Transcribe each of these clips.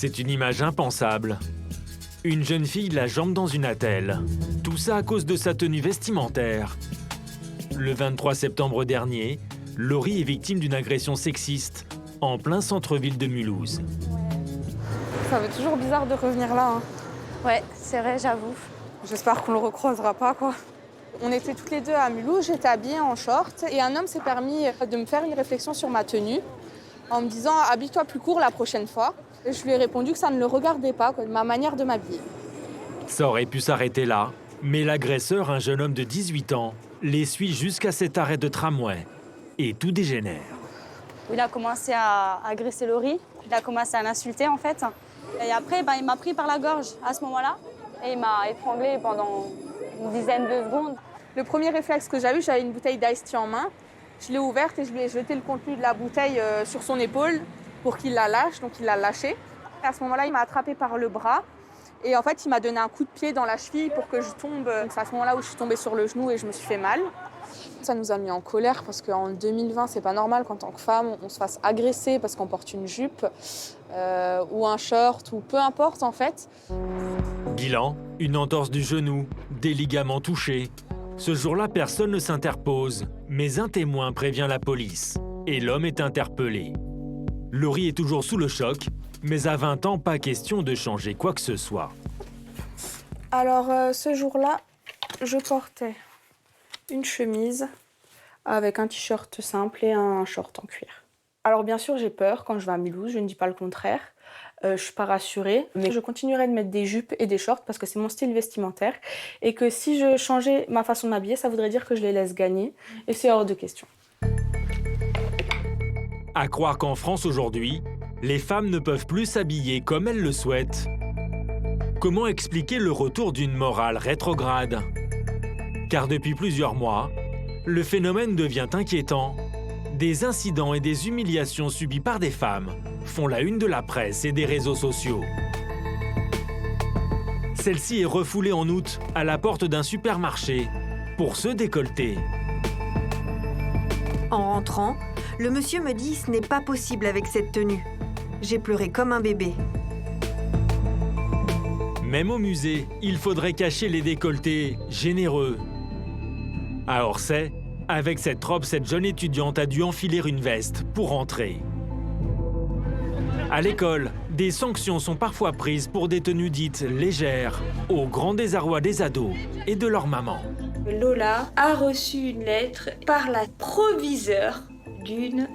C'est une image impensable. Une jeune fille la jambe dans une attelle. Tout ça à cause de sa tenue vestimentaire. Le 23 septembre dernier, Laurie est victime d'une agression sexiste en plein centre-ville de Mulhouse. Ça fait toujours bizarre de revenir là. Hein. Ouais, c'est vrai, j'avoue. J'espère qu'on le recroisera pas, quoi. On était toutes les deux à Mulhouse, j'étais habillée en short et un homme s'est permis de me faire une réflexion sur ma tenue en me disant « habille-toi plus court la prochaine fois ». Et je lui ai répondu que ça ne le regardait pas, quoi, de ma manière de m'habiller. Ça aurait pu s'arrêter là, mais l'agresseur, un jeune homme de 18 ans, les suit jusqu'à cet arrêt de tramway. Et tout dégénère. Il a commencé à agresser Laurie, il a commencé à l'insulter en fait. Et après, il m'a pris par la gorge à ce moment-là et il m'a étranglée pendant une dizaine de secondes. Le premier réflexe que j'ai eu, j'avais une bouteille d'ice tea en main. Je l'ai ouverte et je lui ai jeté le contenu de la bouteille sur son épaule pour qu'il la lâche, donc il l'a lâchée. Et à ce moment-là, il m'a attrapée par le bras et en fait, il m'a donné un coup de pied dans la cheville pour que je tombe. C'est à ce moment-là où je suis tombée sur le genou et je me suis fait mal. Ça nous a mis en colère parce qu'en 2020, c'est pas normal qu'en tant que femme, on se fasse agresser parce qu'on porte une jupe ou un short ou peu importe en fait. Bilan, une entorse du genou, des ligaments touchés. Ce jour-là, personne ne s'interpose, mais un témoin prévient la police et l'homme est interpellé. Laurie est toujours sous le choc, mais à 20 ans, pas question de changer quoi que ce soit. Alors, ce jour-là, je portais une chemise avec un t-shirt simple et un short en cuir. Alors, bien sûr, j'ai peur quand je vais à Mulhouse, je ne dis pas le contraire. Je suis pas rassurée, mais je continuerai de mettre des jupes et des shorts parce que c'est mon style vestimentaire et que si je changeais ma façon de m'habiller, ça voudrait dire que je les laisse gagner et c'est hors de question. À croire qu'en France aujourd'hui, les femmes ne peuvent plus s'habiller comme elles le souhaitent. Comment expliquer le retour d'une morale rétrograde? Car depuis plusieurs mois, le phénomène devient inquiétant. Des incidents et des humiliations subies par des femmes font la une de la presse et des réseaux sociaux. Celle-ci est refoulée en août à la porte d'un supermarché pour se décolleter. En rentrant, le monsieur me dit « ce n'est pas possible avec cette tenue ». J'ai pleuré comme un bébé. Même au musée, il faudrait cacher les décolletés généreux. À Orsay, avec cette robe, cette jeune étudiante a dû enfiler une veste pour entrer. À l'école, des sanctions sont parfois prises pour des tenues dites légères, au grand désarroi des ados et de leurs mamans. Lola a reçu une lettre par la proviseure d'une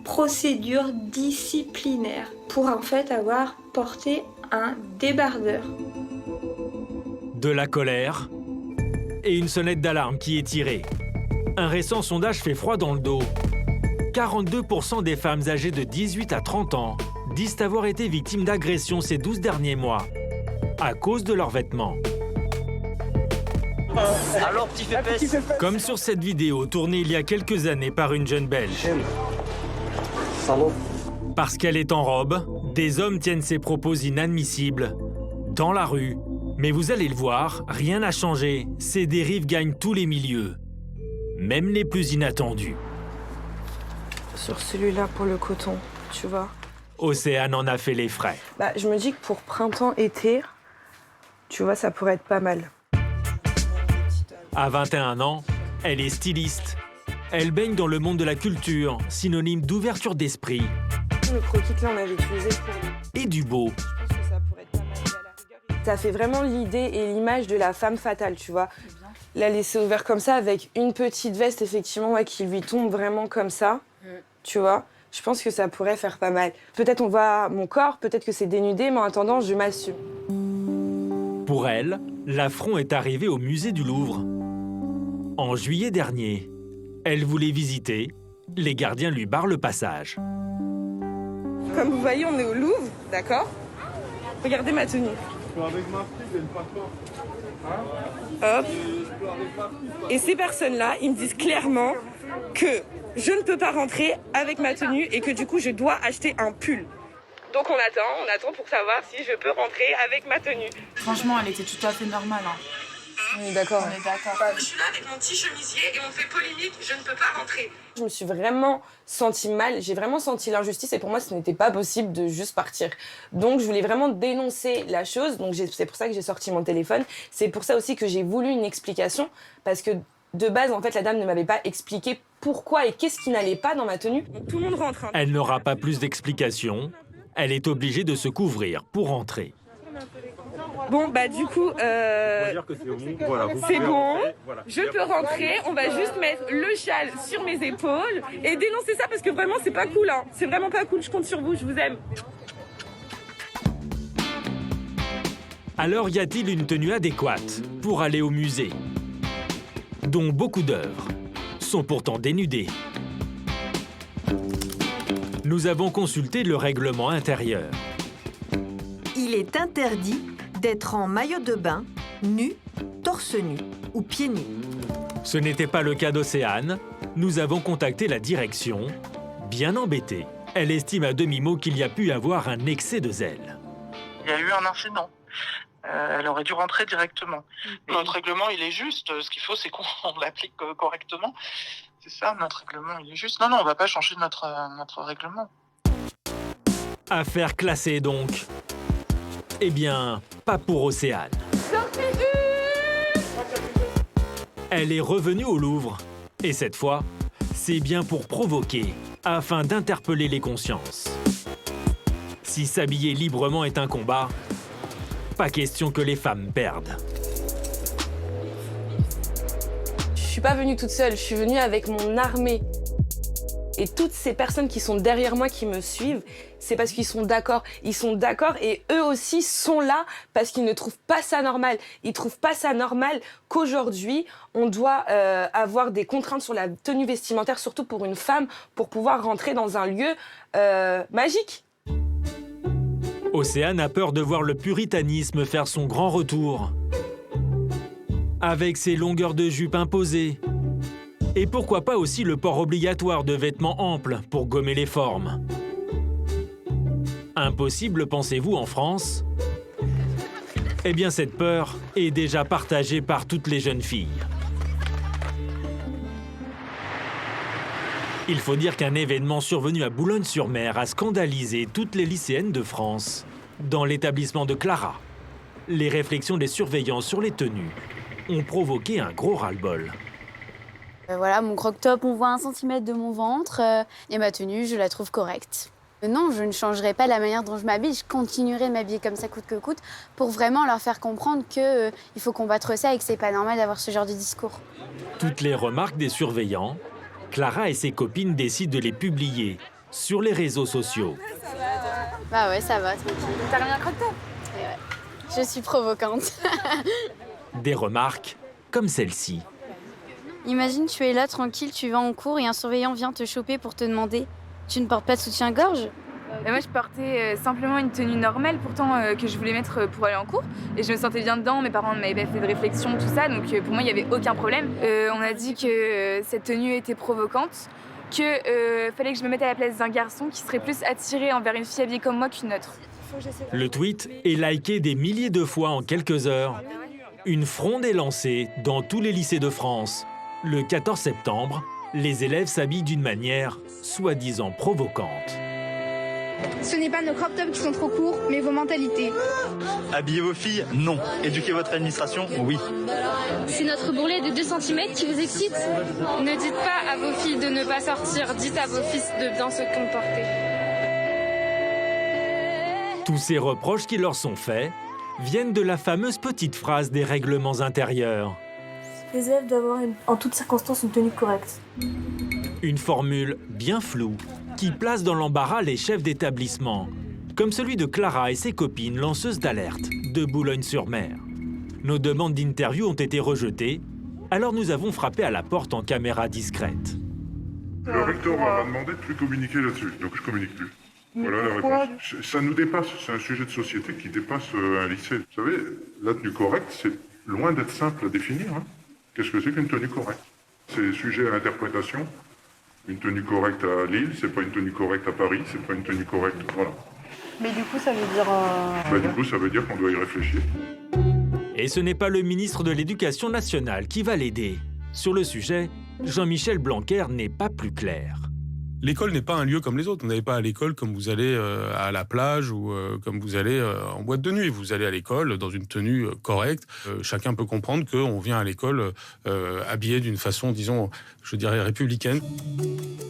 procédure disciplinaire pour en fait avoir porté un débardeur. De la colère et une sonnette d'alarme qui est tirée. Un récent sondage fait froid dans le dos. 42% des femmes âgées de 18 à 30 ans disent avoir été victimes d'agressions ces 12 derniers mois à cause de leurs vêtements. Alors, petit fépès. Comme sur cette vidéo tournée il y a quelques années par une jeune Belge. Parce qu'elle est en robe, des hommes tiennent ses propos inadmissibles dans la rue. Mais vous allez le voir, rien n'a changé. Ces dérives gagnent tous les milieux, même les plus inattendus. Sur celui-là pour le coton, tu vois. Océane en a fait les frais. Je me dis que pour printemps-été, tu vois, ça pourrait être pas mal. À 21 ans, elle est styliste. Elle baigne dans le monde de la culture, synonyme d'ouverture d'esprit. Le croquis que là, on avait utilisé pour... Et du beau. Je pense que ça pourrait être pas mal à la rigueur. Ça fait vraiment l'idée et l'image de la femme fatale, tu vois. La laisser ouverte comme ça, avec une petite veste, effectivement, ouais, qui lui tombe vraiment comme ça, tu vois. Je pense que ça pourrait faire pas mal. Peut-être on voit mon corps, peut-être que c'est dénudé, mais en attendant, je m'assume. Pour elle, l'affront est arrivé au musée du Louvre. En juillet dernier, elle voulait visiter. Les gardiens lui barrent le passage. Comme vous voyez, on est au Louvre, d'accord? Regardez ma tenue. Avec ma fille, elle pas fort. Hop. Et ces personnes-là, ils me disent clairement que je ne peux pas rentrer avec ma tenue et que du coup, je dois acheter un pull. Donc on attend pour savoir si je peux rentrer avec ma tenue. Franchement, elle était tout à fait normale. Hein. D'accord. On est d'accord. Je suis là avec mon petit chemisier et on fait polémique, je ne peux pas rentrer. Je me suis vraiment sentie mal, j'ai vraiment senti l'injustice et pour moi ce n'était pas possible de juste partir. Donc je voulais vraiment dénoncer la chose, donc c'est pour ça que j'ai sorti mon téléphone. C'est pour ça aussi que j'ai voulu une explication parce que de base en fait la dame ne m'avait pas expliqué pourquoi et qu'est-ce qui n'allait pas dans ma tenue. Donc, tout le monde rentre. Hein. Elle n'aura pas plus d'explications. Elle est obligée de se couvrir pour entrer. Bon, bah du coup, Dire que c'est bon. Voilà, vous c'est pouvez bon. rentrer. Voilà. Je peux rentrer. On va juste mettre le châle sur mes épaules et dénoncer ça parce que vraiment, c'est pas cool. Hein. C'est vraiment pas cool. Je compte sur vous. Je vous aime. Alors y a-t-il une tenue adéquate pour aller au musée, dont beaucoup d'œuvres sont pourtant dénudées? Nous avons consulté le règlement intérieur. Il est interdit d'être en maillot de bain, nu, torse nu ou pieds nus. Ce n'était pas le cas d'Océane. Nous avons contacté la direction, bien embêtée. Elle estime à demi-mot qu'il y a pu avoir un excès de zèle. Il y a eu un incident. Elle aurait dû rentrer directement. Notre règlement, il est juste. Ce qu'il faut, c'est qu'on l'applique correctement. C'est ça, notre règlement, il est juste. Non, on va pas changer notre règlement. Affaire classée donc. Eh bien, pas pour Océane. Elle est revenue au Louvre. Et cette fois, c'est bien pour provoquer, afin d'interpeller les consciences. Si s'habiller librement est un combat, pas question que les femmes perdent. Je suis pas venue toute seule, je suis venue avec mon armée. Et toutes ces personnes qui sont derrière moi, qui me suivent, c'est parce qu'ils sont d'accord. Ils sont d'accord et eux aussi sont là parce qu'ils ne trouvent pas ça normal. Ils trouvent pas ça normal qu'aujourd'hui, on doit avoir des contraintes sur la tenue vestimentaire, surtout pour une femme, pour pouvoir rentrer dans un lieu magique. Océane a peur de voir le puritanisme faire son grand retour. Avec ses longueurs de jupe imposées. Et pourquoi pas aussi le port obligatoire de vêtements amples pour gommer les formes. Impossible, pensez-vous, en France? Eh bien, cette peur est déjà partagée par toutes les jeunes filles. Il faut dire qu'un événement survenu à Boulogne-sur-Mer a scandalisé toutes les lycéennes de France. Dans l'établissement de Clara, les réflexions des surveillants sur les tenues ont provoqué un gros ras-le-bol. Voilà, mon croque-top, on voit 1 centimètre de mon ventre et ma tenue, je la trouve correcte. Non, je ne changerai pas la manière dont je m'habille, je continuerai de m'habiller comme ça coûte que coûte pour vraiment leur faire comprendre qu'il faut combattre ça et que c'est pas normal d'avoir ce genre de discours. Toutes les remarques des surveillants, Clara et ses copines décident de les publier sur les réseaux sociaux. Bah ouais, ça va, tranquille. T'as remis un croque-top? Ouais. Je suis provocante. Des remarques comme celle-ci. Imagine, tu es là tranquille, tu vas en cours et un surveillant vient te choper pour te demander « Tu ne portes pas de soutien-gorge ?» Moi, je portais simplement une tenue normale, pourtant que je voulais mettre pour aller en cours. Et je me sentais bien dedans, mes parents ne m'avaient pas fait de réflexion, tout ça, donc pour moi, il n'y avait aucun problème. On a dit que cette tenue était provocante, qu'il fallait que je me mette à la place d'un garçon qui serait plus attiré envers une fille habillée comme moi qu'une autre. Le tweet est liké des milliers de fois en quelques heures. Une fronde est lancée dans tous les lycées de France. Le 14 septembre, les élèves s'habillent d'une manière soi-disant provocante. Ce n'est pas nos crop tops qui sont trop courts, mais vos mentalités. Habillez vos filles? Non. Éduquez votre administration? Oui. C'est notre bourrelet de 2 cm qui vous excite? Ne dites pas à vos filles de ne pas sortir, dites à vos fils de bien se comporter. Tous ces reproches qui leur sont faits viennent de la fameuse petite phrase des règlements intérieurs. Les élèves doivent avoir en toutes circonstances une tenue correcte. Une formule bien floue qui place dans l'embarras les chefs d'établissement, comme celui de Clara et ses copines lanceuses d'alerte de Boulogne-sur-Mer. Nos demandes d'interview ont été rejetées, alors nous avons frappé à la porte en caméra discrète. Le recteur m'a demandé de plus communiquer là-dessus, donc je communique plus. Voilà la réponse. Ça nous dépasse, c'est un sujet de société qui dépasse un lycée. Vous savez, la tenue correcte, c'est loin d'être simple à définir. Hein. Qu'est-ce que c'est qu'une tenue correcte? C'est sujet à l'interprétation. Une tenue correcte à Lille, c'est pas une tenue correcte à Paris, c'est pas une tenue correcte... Voilà. Mais du coup, ça veut dire... Du coup, ça veut dire qu'on doit y réfléchir. Et ce n'est pas le ministre de l'Éducation nationale qui va l'aider. Sur le sujet, Jean-Michel Blanquer n'est pas plus clair. L'école n'est pas un lieu comme les autres. Vous n'allez pas à l'école comme vous allez à la plage ou comme vous allez en boîte de nuit. Vous allez à l'école dans une tenue correcte. Chacun peut comprendre qu'on vient à l'école habillé d'une façon, disons, je dirais républicaine.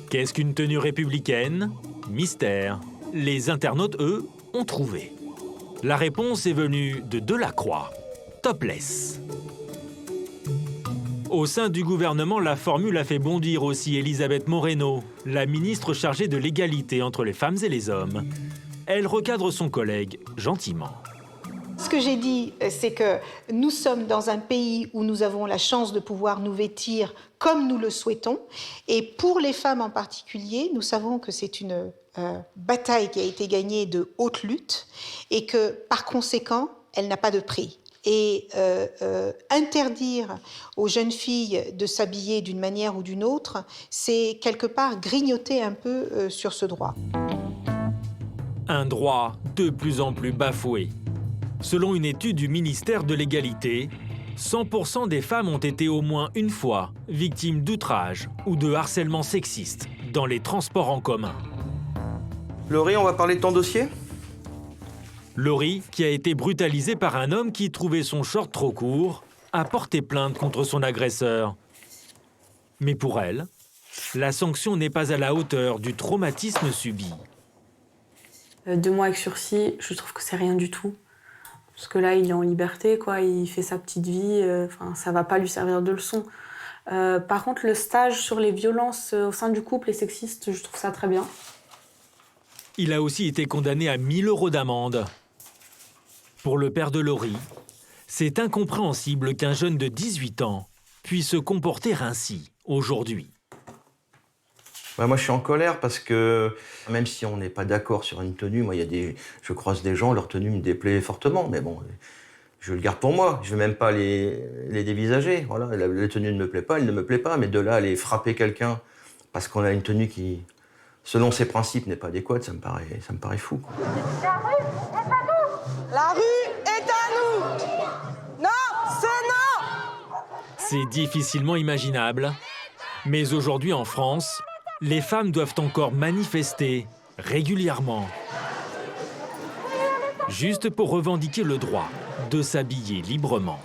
Qu'est-ce qu'une tenue républicaine? Mystère. Les internautes, eux, ont trouvé. La réponse est venue de Delacroix. Topless. Au sein du gouvernement, la formule a fait bondir aussi Elisabeth Moreno, la ministre chargée de l'égalité entre les femmes et les hommes. Elle recadre son collègue gentiment. Ce que j'ai dit, c'est que nous sommes dans un pays où nous avons la chance de pouvoir nous vêtir comme nous le souhaitons. Et pour les femmes en particulier, nous savons que c'est une bataille qui a été gagnée de haute lutte et que, par conséquent, elle n'a pas de prix. Et interdire aux jeunes filles de s'habiller d'une manière ou d'une autre, c'est quelque part grignoter un peu sur ce droit. Un droit de plus en plus bafoué. Selon une étude du ministère de l'Égalité, 100% des femmes ont été au moins une fois victimes d'outrage ou de harcèlement sexiste dans les transports en commun. Laurie, on va parler de ton dossier ? Laurie, qui a été brutalisée par un homme qui trouvait son short trop court, a porté plainte contre son agresseur. Mais pour elle, la sanction n'est pas à la hauteur du traumatisme subi. 2 mois avec sursis, je trouve que c'est rien du tout. Parce que là, il est en liberté, quoi. Il fait sa petite vie. Ça va pas lui servir de leçon. Par contre, le stage sur les violences au sein du couple et sexistes, je trouve ça très bien. Il a aussi été condamné à 1 000 € d'amende. Pour le père de Laurie, c'est incompréhensible qu'un jeune de 18 ans puisse se comporter ainsi aujourd'hui. Moi, je suis en colère parce que, même si on n'est pas d'accord sur une tenue, moi, je croise des gens, leur tenue me déplaît fortement. Mais bon, je le garde pour moi. Je ne vais même pas les dévisager. Voilà, la tenue ne me plaît pas, elle ne me plaît pas. Mais de là, aller frapper quelqu'un parce qu'on a une tenue qui, selon ses principes, n'est pas adéquate, ça me paraît fou, quoi. La rue est à nous! La rue est à nous! Non, c'est non! C'est difficilement imaginable. Mais aujourd'hui, en France, les femmes doivent encore manifester régulièrement. Juste pour revendiquer le droit de s'habiller librement.